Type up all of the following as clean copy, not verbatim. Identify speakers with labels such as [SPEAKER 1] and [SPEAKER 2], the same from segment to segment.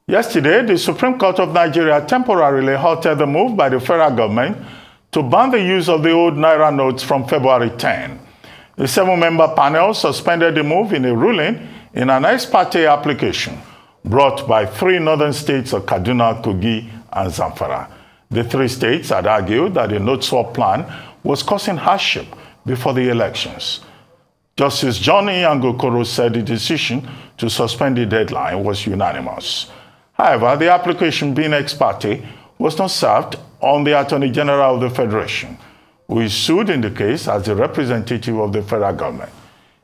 [SPEAKER 1] Yesterday, the Supreme Court of Nigeria temporarily halted the move by the federal government to ban the use of the old Naira notes from February 10. The 7-member panel suspended the move in a ruling in an ex parte application brought by 3 northern states of Kaduna, Kogi, and Zamfara. The 3 states had argued that the note swap plan was causing hardship before the elections. Justice John Nyangokoro said the decision to suspend the deadline was unanimous. However, the application being ex parte was not served on the Attorney General of the Federation, who is sued in the case as the representative of the federal government.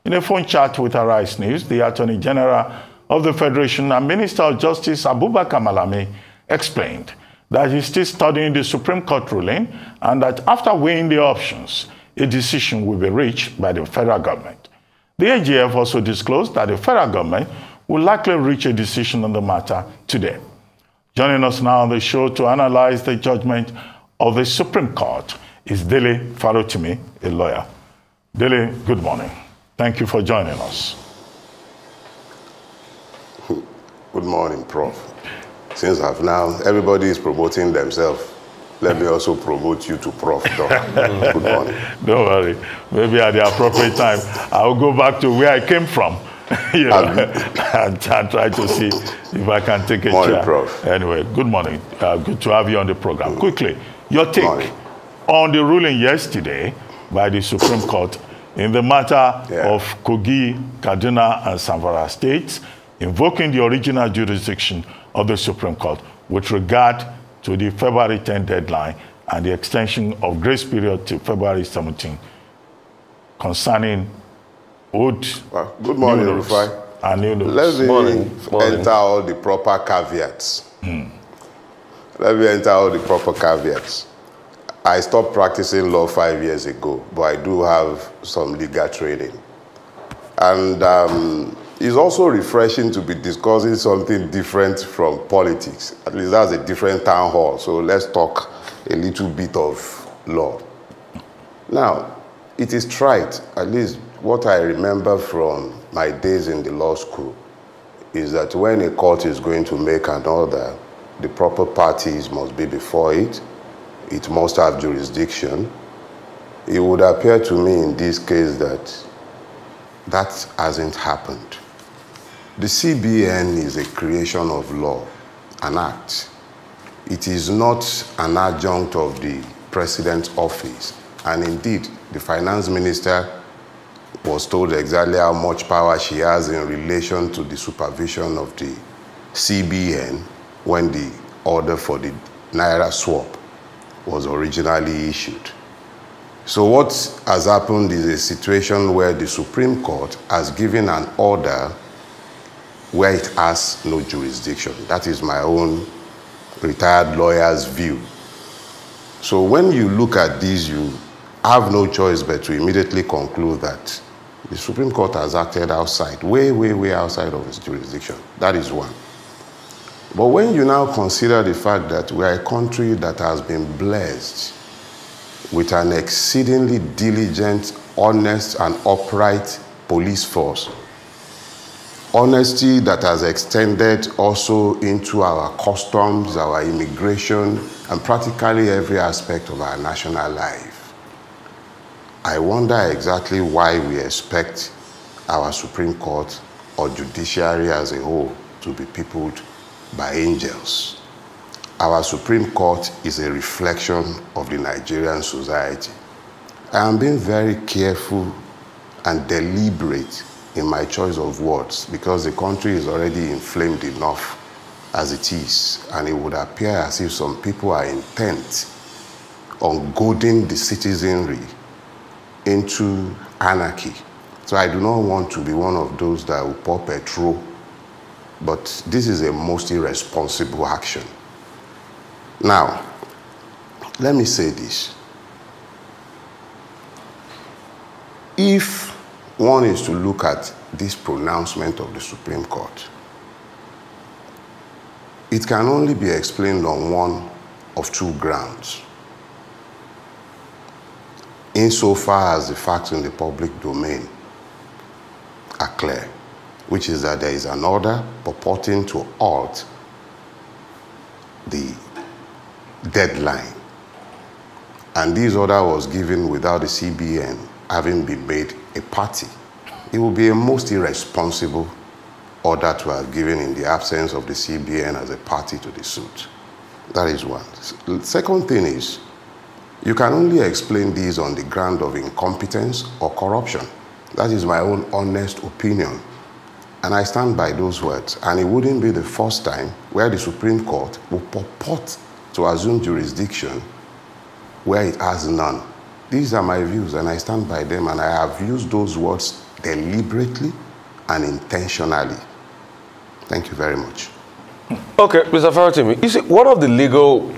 [SPEAKER 1] In a phone chat with Arise News, the Attorney General of the Federation and Minister of Justice Abubakar Malami explained that he is still studying the Supreme Court ruling and that after weighing the options, a decision will be reached by the federal government. The AGF also disclosed that the federal government will likely reach a decision on the matter today. Joining us now on the show to analyze the judgment of the Supreme Court is Dele Farotimi, a lawyer. Dele, good morning. Thank you for joining us.
[SPEAKER 2] Good morning, Prof. Since everybody is promoting themselves, let me also promote you to Prof. Doc. Good morning.
[SPEAKER 1] Don't worry. Maybe at the appropriate time, I'll go back to where I came from. And try to see if I can take a chair.
[SPEAKER 2] Prof.
[SPEAKER 1] Anyway, good morning. Good to have you on the program. Quickly, your take on the ruling yesterday by the Supreme Court in the matter of Kogi, Kaduna, and Zamfara states invoking the original jurisdiction of the Supreme Court with regard to the February 10 deadline and the extension of grace period to February 17 concerning old.
[SPEAKER 2] Good morning, Rufai.
[SPEAKER 1] And new notes.
[SPEAKER 2] Let me enter all the proper caveats. Let me enter all the proper caveats. I stopped practicing law 5 years ago, but I do have some legal training. And it's also refreshing to be discussing something different from politics. At least that's a different town hall. So let's talk a little bit of law. Now, it is trite, at least what I remember from my days in the law school, is that when a court is going to make an order, the proper parties must be before it. It must have jurisdiction. It would appear to me in this case that that hasn't happened. The CBN is a creation of law, an act. It is not an adjunct of the president's office. And indeed, the finance minister was told exactly how much power she has in relation to the supervision of the CBN when the order for the Naira swap was originally issued. So what has happened is a situation where the Supreme Court has given an order where it has no jurisdiction. That is my own retired lawyer's view. So when you look at this, you have no choice but to immediately conclude that the Supreme Court has acted outside, way, way, way outside of its jurisdiction. That is one. But when you now consider the fact that we are a country that has been blessed with an exceedingly diligent, honest, and upright police force, honesty that has extended also into our customs, our immigration, and practically every aspect of our national life, I wonder exactly why we expect our Supreme Court or judiciary as a whole to be peopled by angels. Our Supreme Court is a reflection of the Nigerian society. I am being very careful and deliberate in my choice of words because the country is already inflamed enough as it is, and it would appear as if some people are intent on goading the citizenry into anarchy. So I do not want to be one of those that will pour petrol, but this is a most irresponsible action. Now, let me say this. If one is to look at this pronouncement of the Supreme Court, it can only be explained on one of 2 grounds. Insofar as the facts in the public domain are clear, which is that there is an order purporting to halt the deadline, and this order was given without the CBN having been made a party, it would be a most irresponsible order to have given in the absence of the CBN as a party to the suit. That is one. The second thing is, you can only explain these on the ground of incompetence or corruption. That is my own honest opinion. And I stand by those words. And it wouldn't be the first time where the Supreme Court will purport to assume jurisdiction where it has none. These are my views, and I stand by them, and I have used those words deliberately and intentionally. Thank you very much.
[SPEAKER 3] Okay, Mr. Farotimi, you see, one of the legal,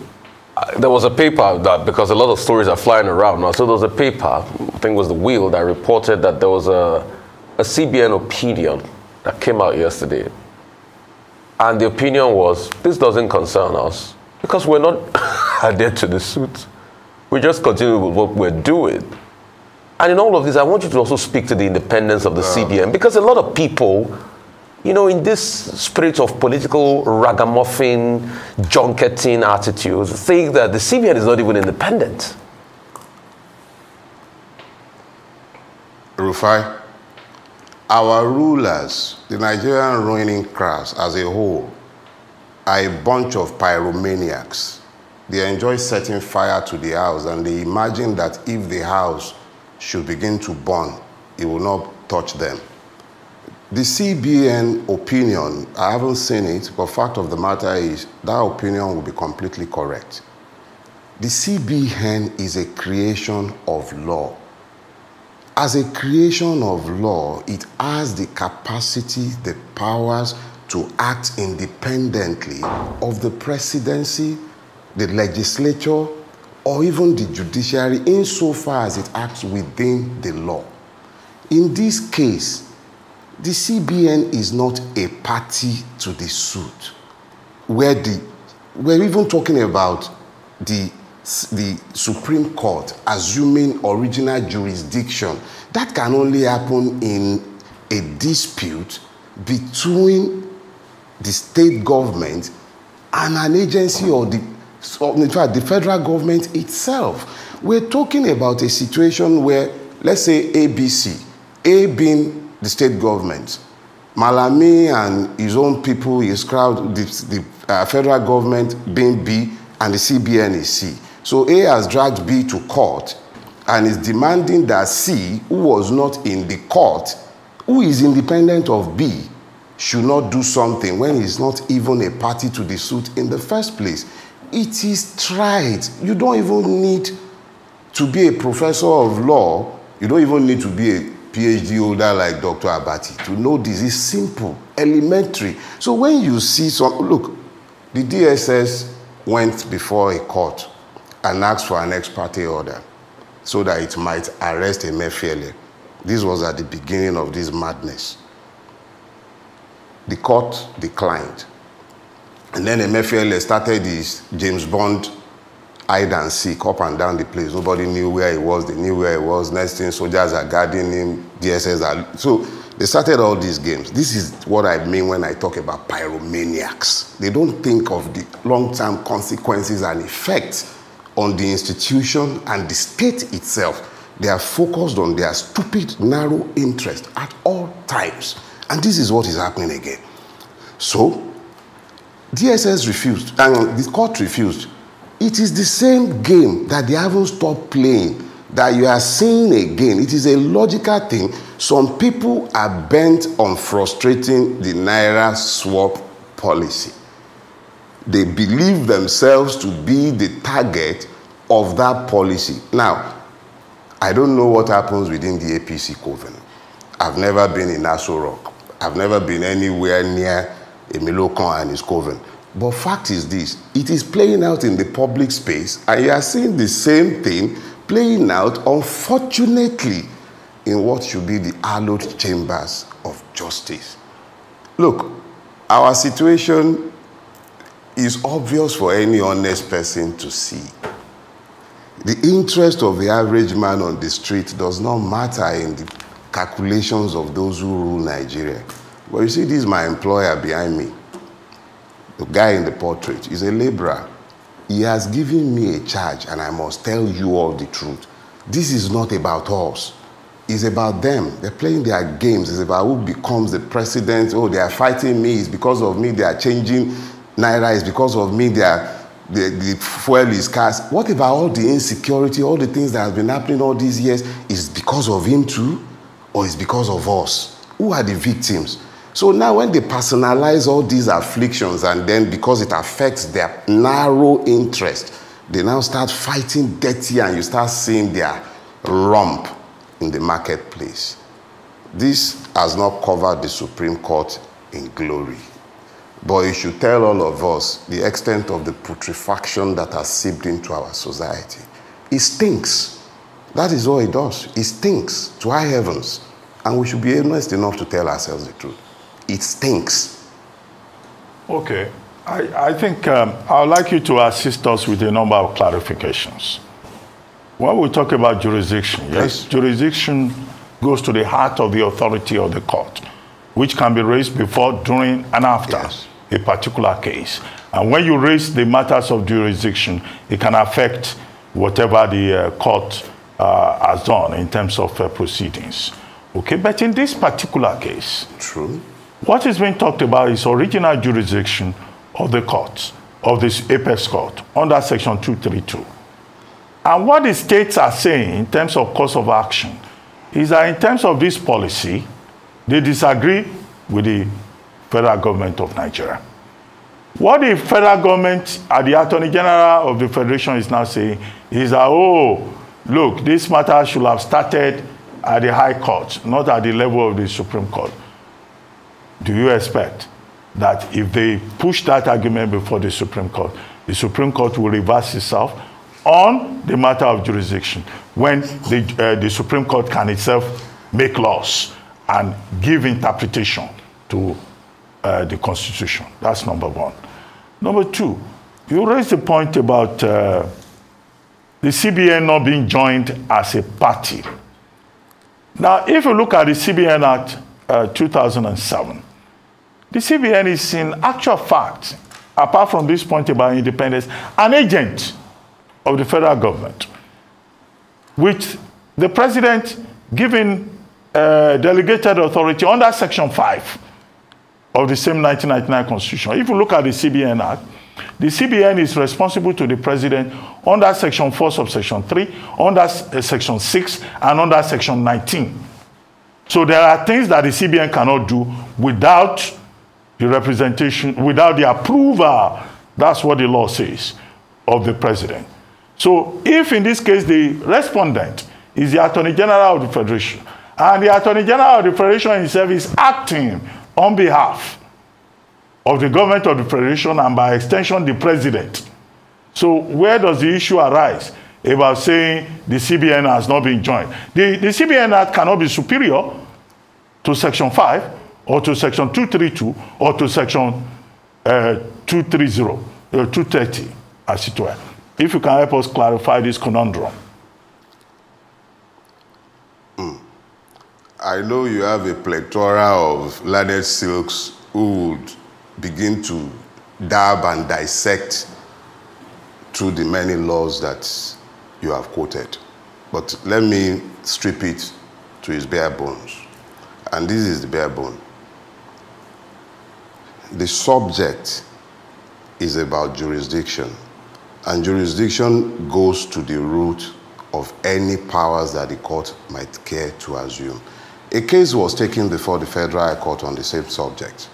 [SPEAKER 3] there was a paper that, because a lot of stories are flying around now, so there was a paper, I think it was The Wheel, that reported that there was a CBN opinion that came out yesterday. And the opinion was, this doesn't concern us because we're not adhered to the suit. We just continue with what we're doing. And in all of this, I want you to also speak to the independence of the CBN, because a lot of people, you know, in this spirit of political ragamuffin, junketing attitudes, think that the CBN is not even independent.
[SPEAKER 2] Rufai, our rulers, the Nigerian ruling class as a whole, are a bunch of pyromaniacs. They enjoy setting fire to the house, and they imagine that if the house should begin to burn, it will not touch them. The CBN opinion, I haven't seen it, but fact of the matter is that opinion will be completely correct. The CBN is a creation of law. As a creation of law, it has the capacity, the powers to act independently of the presidency, the legislature, or even the judiciary, insofar as it acts within the law. In this case, the CBN is not a party to the suit. We're even talking about the Supreme Court assuming original jurisdiction. That can only happen in a dispute between the state government and an agency, or in fact, the federal government itself. We're talking about a situation where, let's say ABC, A being the state government, Malami and his own people, his crowd, the federal government being B, and the CBN is C. So A has dragged B to court and is demanding that C, who was not in the court, who is independent of B, should not do something when he's not even a party to the suit in the first place. It is tried. You don't even need to be a professor of law. You don't even need to be a PhD holder like Dr. Abati to know this. Is simple, elementary. So when you see look, the DSS went before a court and asked for an ex parte order so that it might arrest Emefiele. This was at the beginning of this madness. The court declined. And then Emefiele started his James Bond hide and seek up and down the place. Nobody knew where he was. They knew where he was. Next thing, soldiers are guarding him. DSS are... So they started all these games. This is what I mean when I talk about pyromaniacs. They don't think of the long-term consequences and effects on the institution and the state itself. They are focused on their stupid, narrow interest at all times. And this is what is happening again. So, DSS refused, and the court refused. It is the same game that they haven't stopped playing that you are seeing again. It is a logical thing. Some people are bent on frustrating the Naira swap policy. They believe themselves to be the target of that policy. Now, I don't know what happens within the APC coven. I've never been in Aso Rock. I've never been anywhere near Emilokon and his coven. But fact is this, it is playing out in the public space, and you are seeing the same thing playing out, unfortunately, in what should be the hallowed chambers of justice. Look, our situation is obvious for any honest person to see. The interest of the average man on the street does not matter in the calculations of those who rule Nigeria. But you see, this is my employer behind me. the guy in the portrait, is a laborer. He has given me a charge, and I must tell you all the truth. This is not about us. It's about them. They're playing their games. It's about who becomes the president. Oh, they are fighting me. It's because of me. They are changing Naira. It's because of me. The fuel is scarce. What about all the insecurity, all the things that have been happening all these years? Is because of him too? Or is because of us? Who are the victims? So now when they personalize all these afflictions, and then because it affects their narrow interest, they now start fighting dirty, and you start seeing their rump in the marketplace. This has not covered the Supreme Court in glory. But it should tell all of us the extent of the putrefaction that has seeped into our society. It stinks. That is all it does. It stinks to high heavens. And we should be honest enough to tell ourselves the truth. It stinks.
[SPEAKER 1] Okay. I think I would like you to assist us with a number of clarifications. When we talk about jurisdiction, yes, jurisdiction goes to the heart of the authority of the court, which can be raised before, during, and after a particular case. And when you raise the matters of jurisdiction, it can affect whatever the court has done in terms of proceedings. Okay, but in this particular case,
[SPEAKER 2] true,
[SPEAKER 1] what is being talked about is original jurisdiction of the court, of this apex court, under Section 232. And what the states are saying in terms of course of action is that in terms of this policy, they disagree with the federal government of Nigeria. What the federal government and the Attorney General of the Federation is now saying is that, oh, look, this matter should have started at the High Court, not at the level of the Supreme Court. Do you expect that if they push that argument before the Supreme Court will reverse itself on the matter of jurisdiction when the Supreme Court can itself make laws and give interpretation to the Constitution? That's number one. Number two, you raised the point about the CBN not being joined as a party. Now, if you look at the CBN Act 2007, the CBN is in actual fact, apart from this point about independence, an agent of the federal government, with the president giving delegated authority under Section 5 of the same 1999 Constitution. If you look at the CBN Act, the CBN is responsible to the president under Section 4, subsection 3, under Section 6, and under Section 19. So there are things that the CBN cannot do without the representation, without the approval, that's what the law says, of the president. So if in this case the respondent is the Attorney General of the Federation, and the Attorney General of the Federation himself is acting on behalf of the government of the Federation and by extension the president. So where does the issue arise about saying the CBN has not been joined? The CBN Act cannot be superior to Section 5 or to Section 232 or to Section 230, as it were. If you can help us clarify this conundrum.
[SPEAKER 2] I know you have a plethora of learned silks who would begin to dab and dissect through the many laws that you have quoted. But let me strip it to its bare bones. And this is the bare bone. The subject is about jurisdiction. And jurisdiction goes to the root of any powers that the court might care to assume. A case was taken before the Federal High Court on the same subject,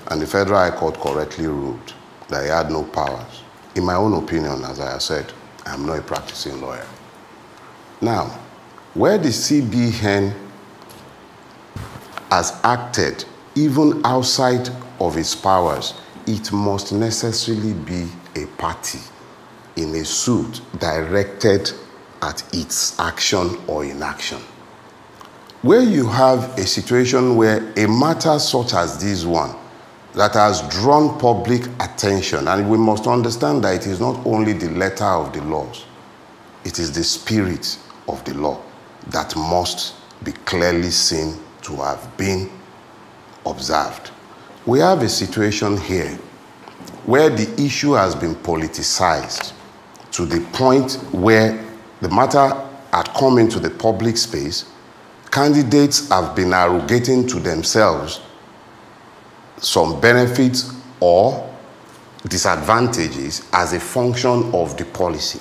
[SPEAKER 2] and the Federal High Court correctly ruled that he had no powers. In my own opinion, as I have said, I'm not a practicing lawyer. Now, where the CBN has acted, even outside of its powers, it must necessarily be a party in a suit directed at its action or inaction. Where you have a situation where a matter such as this one that has drawn public attention, and we must understand that it is not only the letter of the laws, it is the spirit of the law that must be clearly seen to have been observed. We have a situation here where the issue has been politicized to the point where the matter had come into the public space, candidates have been arrogating to themselves some benefits or disadvantages as a function of the policy.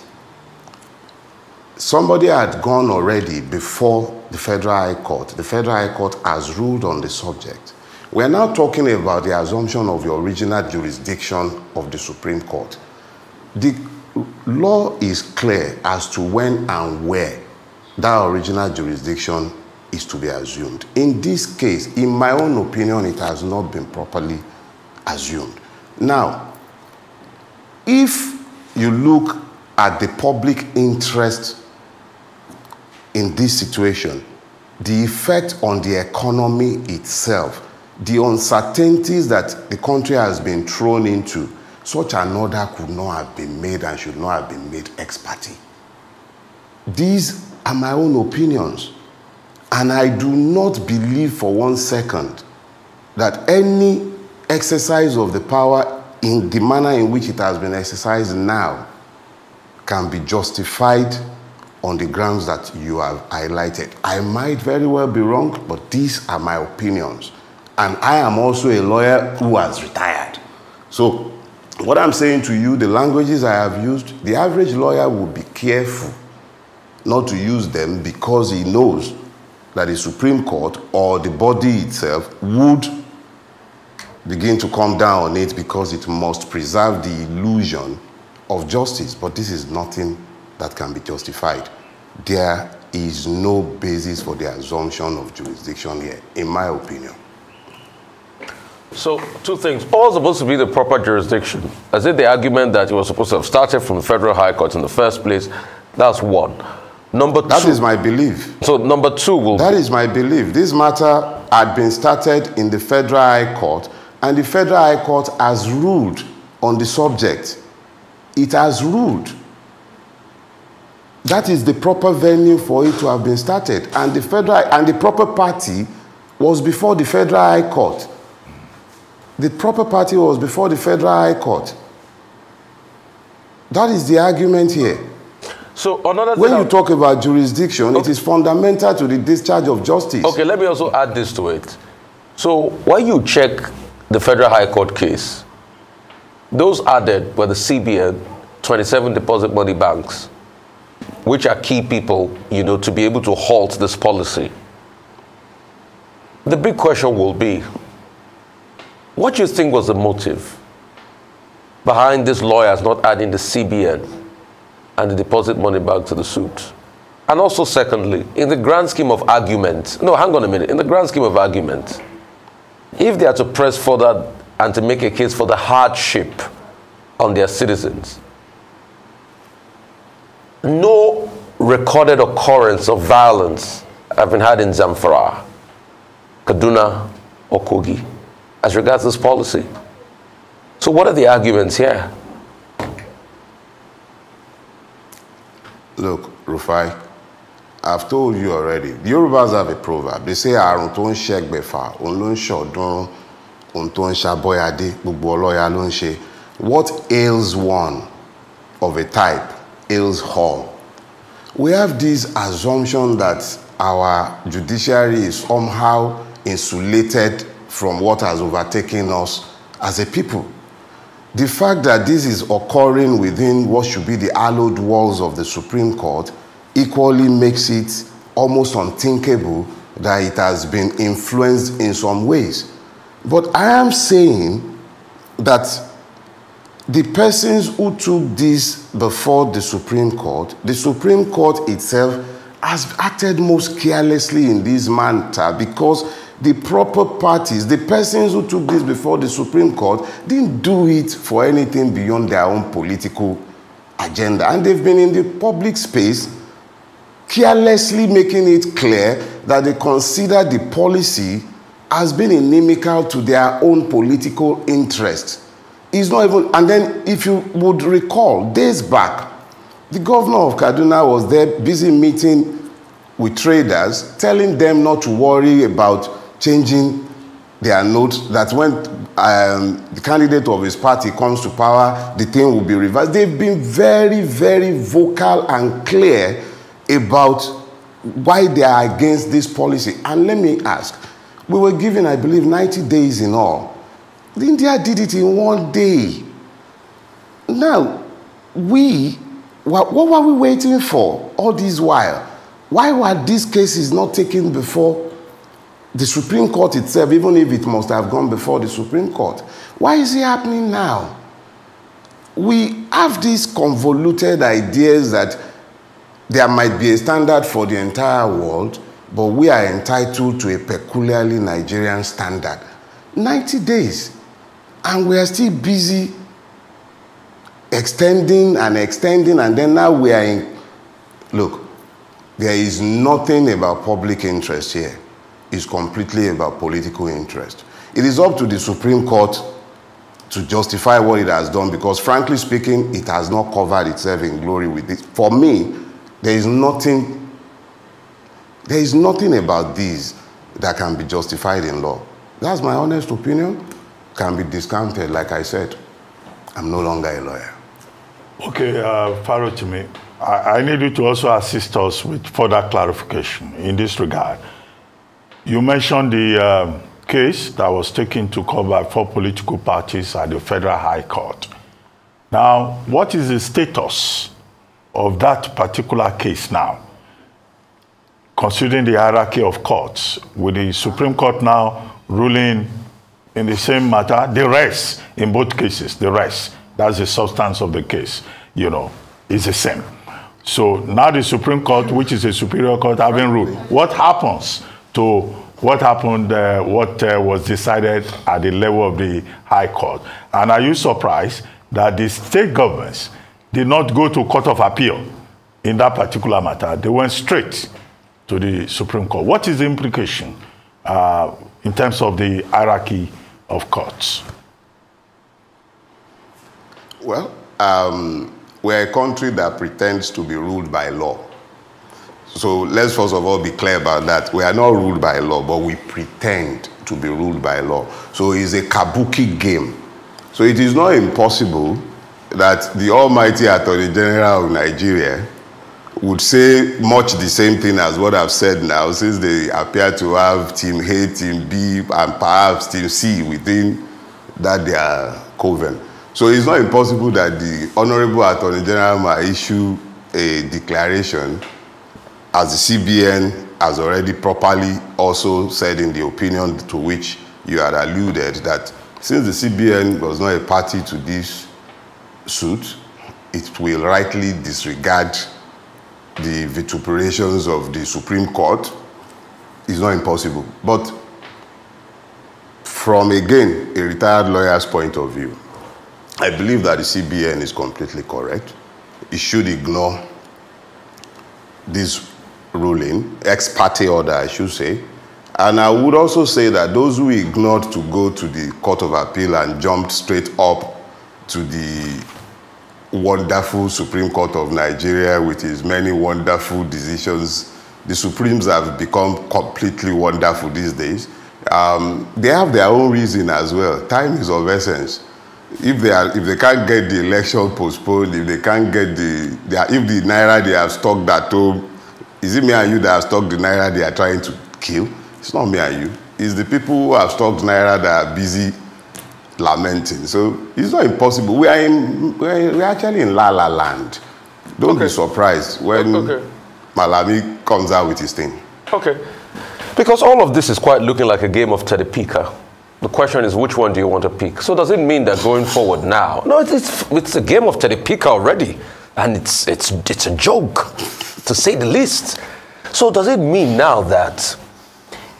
[SPEAKER 2] Somebody had gone already before the Federal High Court. The Federal High Court has ruled on the subject. We are now talking about the assumption of the original jurisdiction of the Supreme Court. The law is clear as to when and where that original jurisdiction is to be assumed. In this case, in my own opinion, it has not been properly assumed. Now, if you look at the public interest in this situation, the effect on the economy itself, the uncertainties that the country has been thrown into, such an order could not have been made and should not have been made ex parte. These are my own opinions. And I do not believe for 1 second that any exercise of the power in the manner in which it has been exercised now can be justified on the grounds that you have highlighted. I might very well be wrong, but these are my opinions. And I am also a lawyer who has retired. So what I'm saying to you, the languages I have used, the average lawyer will be careful not to use them because he knows that the Supreme Court or the body itself would begin to come down on it because it must preserve the illusion of justice. But this is nothing that can be justified. There is no basis for the assumption of jurisdiction here, in my opinion.
[SPEAKER 3] So, two things. What was supposed to be the proper jurisdiction? Is it the argument that it was supposed to have started from the Federal High Court in the first place? That's one. Number two.
[SPEAKER 2] That is my belief.
[SPEAKER 3] So, number two will...
[SPEAKER 2] That is my belief. This matter had been started in the Federal High Court, and the Federal High Court has ruled on the subject. It has ruled. That is the proper venue for it to have been started. And the proper party was before the Federal High Court. The proper party was before the Federal High Court. That is the argument here.
[SPEAKER 3] So another thing,
[SPEAKER 2] when you talk about jurisdiction, it is fundamental to the discharge of justice.
[SPEAKER 3] Okay, let me also add this to it. So when you check the Federal High Court case, those added were the CBN, 27 deposit money banks, which are key people, you know, to be able to halt this policy. The big question will be, what do you think was the motive behind these lawyers not adding the CBN and the deposit money bank to the suit? And also, secondly, in the grand scheme of argument, no, hang on a minute, in the grand scheme of argument, if they are to press further and to make a case for the hardship on their citizens, no recorded occurrence of violence have been had in Zamfara, Kaduna, or Kogi as regards this policy. So what are the arguments here?
[SPEAKER 2] Look, Rufai, I've told you already. The Yorubas have a proverb. They say, "Àrùn tó ń ṣẹ̀gbẹ̀fà, òun ló ń ṣọ̀dún, òun tó ń ṣàbọ̀yàdé, gbogbo ọlọ́yà ló ń ṣe." What ails one of a type ails all. We have this assumption that our judiciary is somehow insulated from what has overtaken us as a people. The fact that this is occurring within what should be the hallowed walls of the Supreme Court equally makes it almost unthinkable that it has been influenced in some ways. But I am saying that the persons who took this before the Supreme Court itself has acted most carelessly in this matter, because the proper parties, the persons who took this before the Supreme Court, didn't do it for anything beyond their own political agenda. And they've been in the public space carelessly making it clear that they consider the policy as being inimical to their own political interests. It's not even, and then if you would recall, days back, the governor of Kaduna was there busy meeting with traders, telling them not to worry about changing their notes that when the candidate of his party comes to power, the thing will be reversed. They've been very, very vocal and clear about why they are against this policy. And let me ask, we were given, I believe, 90 days in all. India did it in 1 day. Now, what were we waiting for all this while? Why were these cases not taken before the Supreme Court itself, even if it must have gone before the Supreme Court? Why is it happening now? We have these convoluted ideas that there might be a standard for the entire world, but we are entitled to a peculiarly Nigerian standard. 90 days, and we are still busy extending, and then now we are in. Look, there is nothing about public interest here. It's completely about political interest. It is up to the Supreme Court to justify what it has done, because frankly speaking, it has not covered itself in glory with this. For me, there is nothing about these that can be justified in law. That's my honest opinion. Can be discounted, like I said. I'm no longer a lawyer.
[SPEAKER 1] Okay, Farotimi, I need you to also assist us with further clarification in this regard. You mentioned the case that was taken to court by 4 political parties at the Federal High Court. Now, what is the status of that particular case now, considering the hierarchy of courts, with the Supreme Court now ruling in the same matter, the rest, in both cases, the rest, that's the substance of the case, you know, is the same. So now the Supreme Court, which is a superior court, having ruled, what happens to what happened, what was decided at the level of the High Court? And are you surprised that the state governments did not go to Court of Appeal in that particular matter? They went straight to the Supreme Court. What is the implication in terms of the hierarchy of courts?
[SPEAKER 2] Well, we're a country that pretends to be ruled by law. So let's first of all be clear about that. We are not ruled by law, but we pretend to be ruled by law. So it's a kabuki game. So it is not impossible that the almighty Attorney General of Nigeria would say much the same thing as what I've said now, since they appear to have Team A, Team B, and perhaps Team C within that their coven. So it's not impossible that the Honorable Attorney General might issue a declaration, as the CBN has already properly also said in the opinion to which you had alluded, that since the CBN was not a party to this suit, it will rightly disregard the vituperations of the Supreme Court. It's not impossible. But from, again, a retired lawyer's point of view, I believe that the CBN is completely correct. It should ignore this ruling, ex parte order, I should say. And I would also say that those who ignored to go to the Court of Appeal and jumped straight up to the wonderful Supreme Court of Nigeria with its many wonderful decisions, the Supremes have become completely wonderful these days. They have their own reason as well. Time is of essence. If they can't get the election postponed, if they can't get if the Naira they have stocked at home, is it me and you that have stocked the Naira they are trying to kill? It's not me and you. It's the people who have stocked Naira that are busy lamenting. So it's not impossible. We're actually in La La Land. Don't be surprised when Malami comes out with his thing. Okay.
[SPEAKER 3] Because all of this is quite looking like a game of Teddy Pika. The question is, which one do you want to pick? So does it mean that going forward now? No, it's a game of Teddy Pika already. And it's a joke, to say the least. So does it mean now that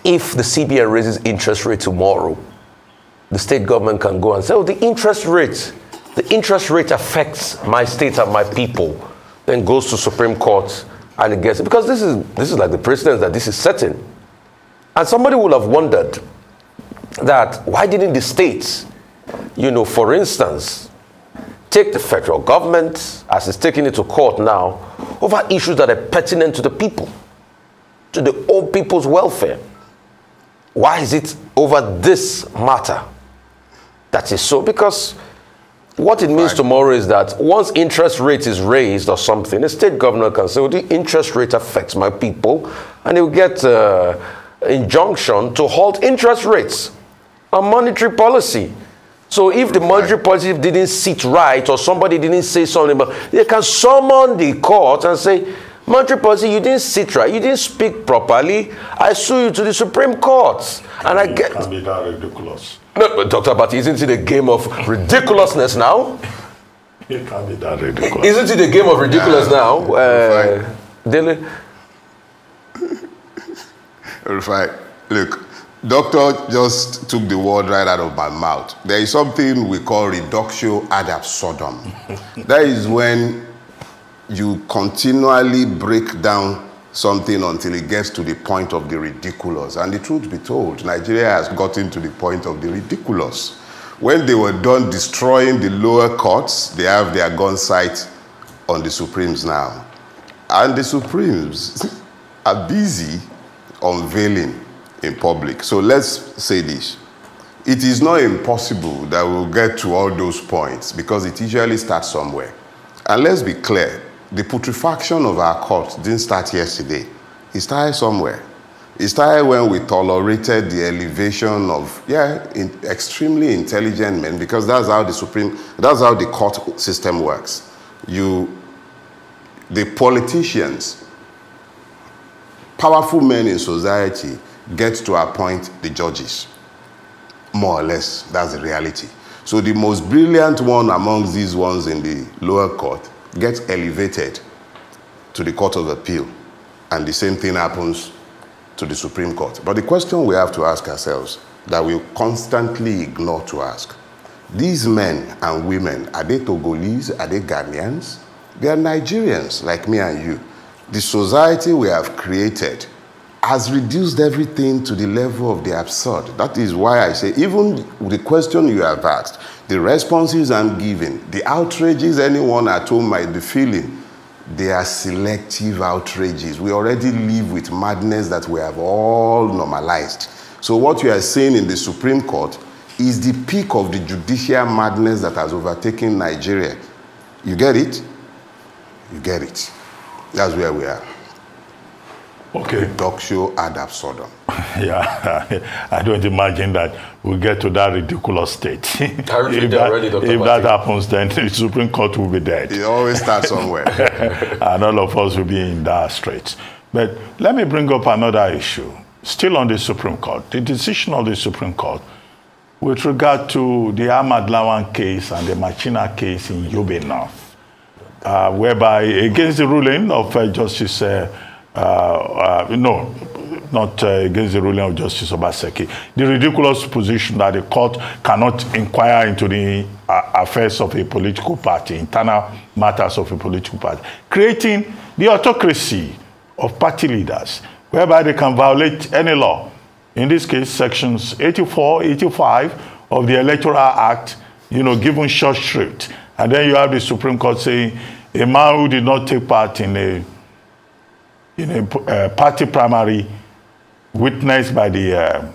[SPEAKER 3] if the CBN raises interest rate tomorrow, the state government can go and say, oh, the interest rate affects my state and my people, then goes to Supreme Court and it gets it? Because this is like the precedent that this is setting. And somebody would have wondered that why didn't the states, for instance, take the federal government, as it's taking it to court now, over issues that are pertinent to the people, to the old people's welfare? Why is it over this matter that is so? Because what it means tomorrow is that once interest rate is raised or something, the state governor can say, well, the interest rate affects my people, and he'll get injunction to halt interest rates and monetary policy. So if the monetary policy didn't sit right or somebody didn't say something, but they can summon the court and say, monetary policy, you didn't sit right, you didn't speak properly, I sue you to the Supreme Court. And I get...
[SPEAKER 1] Can be that ridiculous.
[SPEAKER 3] No, but Dr. Abati, isn't it a game of ridiculousness now?
[SPEAKER 1] It can be that ridiculous.
[SPEAKER 3] Isn't it a game of ridiculous now? Dele?
[SPEAKER 2] Rufai, look, doctor just took the word right out of my mouth. There is something we call reductio ad absurdum. That is when you continually break down something until it gets to the point of the ridiculous. And the truth be told, Nigeria has gotten to the point of the ridiculous. When they were done destroying the lower courts, they have their gun sight on the Supremes now. And the Supremes are busy unveiling in public. So let's say this. It is not impossible that we'll get to all those points because it usually starts somewhere. And let's be clear, the putrefaction of our court didn't start yesterday. It started somewhere. It started when we tolerated the elevation of, extremely intelligent men, because that's how the court system works. The politicians, powerful men in society, get to appoint the judges. More or less, that's the reality. So the most brilliant one amongst these ones in the lower court gets elevated to the Court of Appeal, and the same thing happens to the Supreme Court. But the question we have to ask ourselves, that we constantly ignore to ask, these men and women, are they Togolese? Are they Ghanaians? They are Nigerians like me and you. The society we have created has reduced everything to the level of the absurd. That is why I say, even the question you have asked, the responses I'm giving, the outrages anyone at home might be feeling, they are selective outrages. We already live with madness that we have all normalized. So what you are saying in the Supreme Court is the peak of the judicial madness that has overtaken Nigeria. You get it? You get it. That's where we are.
[SPEAKER 1] Okay.
[SPEAKER 2] Reductio ad absurdum.
[SPEAKER 1] Yeah, I don't imagine that we'll get to that ridiculous state. If that happens, then the Supreme Court will be dead.
[SPEAKER 2] It always starts somewhere.
[SPEAKER 1] And all of us will be in that strait. But let me bring up another issue, still on the Supreme Court. The decision of the Supreme Court with regard to the Ahmad Lawan case and the Machina case in Yobe North, whereby against the ruling of Justice... no, not against the ruling of Justice Obaseki. The ridiculous position that the court cannot inquire into the affairs of a political party, internal matters of a political party, creating the autocracy of party leaders, whereby they can violate any law. In this case, sections 84, 85 of the Electoral Act, given short shrift. And then you have the Supreme Court saying a man who did not take part in a party primary witnessed by the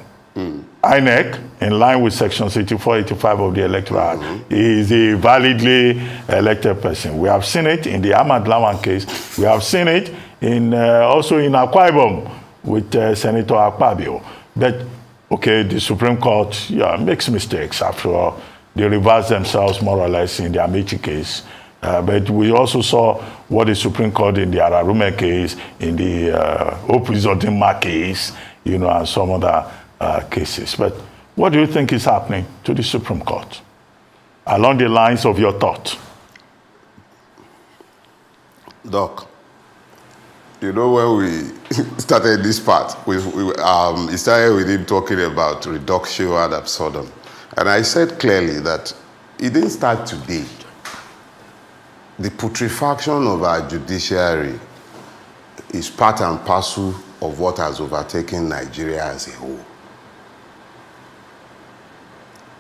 [SPEAKER 1] INEC in line with sections 84, 85 of the Electoral Act is a validly elected person. We have seen it in the Ahmad Lawan case. We have seen it also in Akwa Ibom with Senator Akpabio. But, okay, the Supreme Court makes mistakes. After all, they reverse themselves more or less in the Amici case. But we also saw what the Supreme Court in the Ararume case, in the Opuzodinma case, and some other cases. But what do you think is happening to the Supreme Court along the lines of your thought?
[SPEAKER 2] Doc, when we started this part, it started with him talking about reductio ad absurdum. And I said clearly that it didn't start today. The putrefaction of our judiciary is part and parcel of what has overtaken Nigeria as a whole.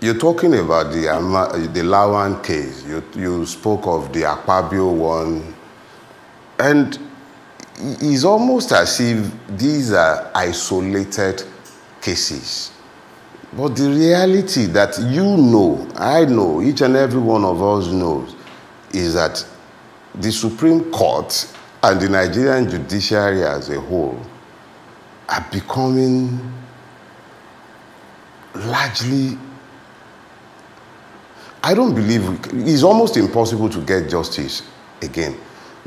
[SPEAKER 2] You're talking about the Lawan case. You spoke of the Akpabio one. And it's almost as if these are isolated cases. But the reality that you know, I know, each and every one of us knows, is that the Supreme Court and the Nigerian judiciary as a whole are becoming largely, I don't believe, it's almost impossible to get justice again.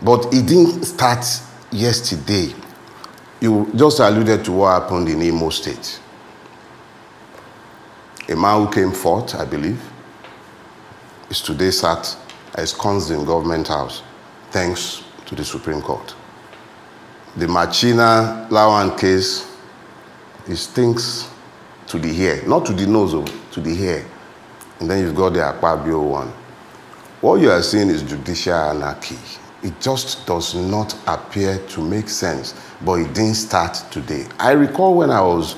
[SPEAKER 2] But it didn't start yesterday. You just alluded to what happened in Imo State. A man who came forth, I believe, is today sat ensconced in government house, thanks to the Supreme Court. The Machina Lawan case is things to the hair, not to the nose, to the hair. And then you've got the Akpabio one. What you are seeing is judicial anarchy. It just does not appear to make sense, but it didn't start today. I recall when I was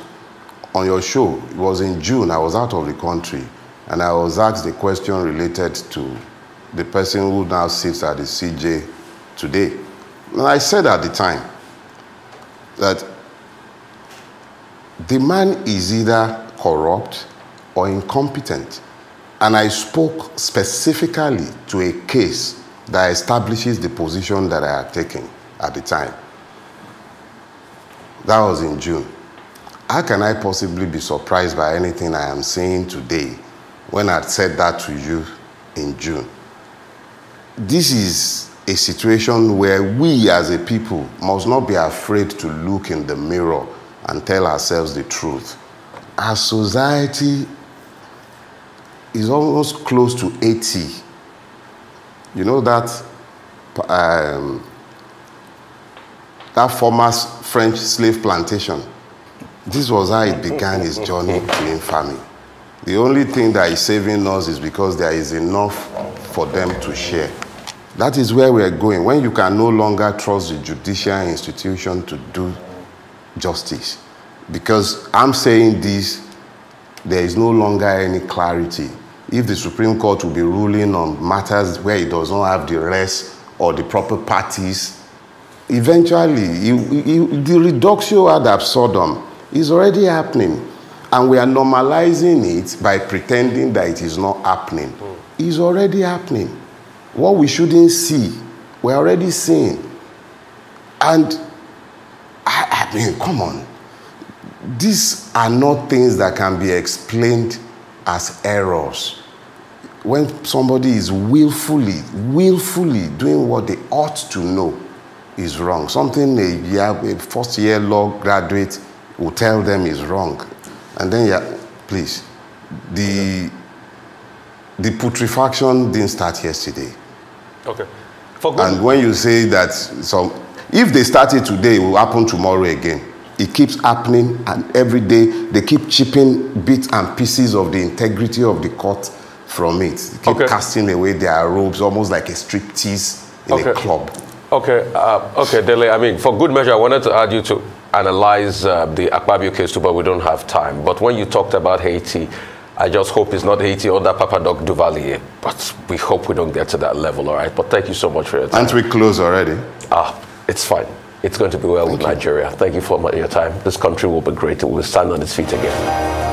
[SPEAKER 2] on your show, it was in June, I was out of the country, and I was asked a question related to the person who now sits at the CJ today. And I said at the time that the man is either corrupt or incompetent. And I spoke specifically to a case that establishes the position that I had taken at the time. That was in June. How can I possibly be surprised by anything I am saying today when I said that to you in June? This is a situation where we as a people must not be afraid to look in the mirror and tell ourselves the truth. Our society is almost close to 80. You know that former French slave plantation? This was how it began its journey to infamy. The only thing that is saving us is because there is enough for them to share. That is where we are going. When you can no longer trust the judicial institution to do justice. Because I'm saying this, there is no longer any clarity. If the Supreme Court will be ruling on matters where it does not have the rest or the proper parties, eventually, the reductio ad absurdum is already happening. And we are normalizing it by pretending that it is not happening. It's already happening. What we shouldn't see, we're already seeing. And, I mean, come on. These are not things that can be explained as errors. When somebody is willfully doing what they ought to know is wrong, something a first-year law graduate will tell them is wrong. And then, please, the putrefaction didn't start yesterday.
[SPEAKER 3] Okay.
[SPEAKER 2] And when you say that, if they started today, it will happen tomorrow again. It keeps happening, and every day they keep chipping bits and pieces of the integrity of the court from it. They keep casting away their robes, almost like a striptease in a club. Okay, Dele, I mean, for good measure, I wanted to add you to analyze the Akpabio case too, but we don't have time. But when you talked about Haiti, I just hope it's not Haiti or that Papa Doc Duvalier. But we hope we don't get to that level, all right? But thank you so much for your time. Aren't we close already?
[SPEAKER 3] It's fine. It's going to be well with Nigeria. Thank you for your time. This country will be great. It will stand on its feet again.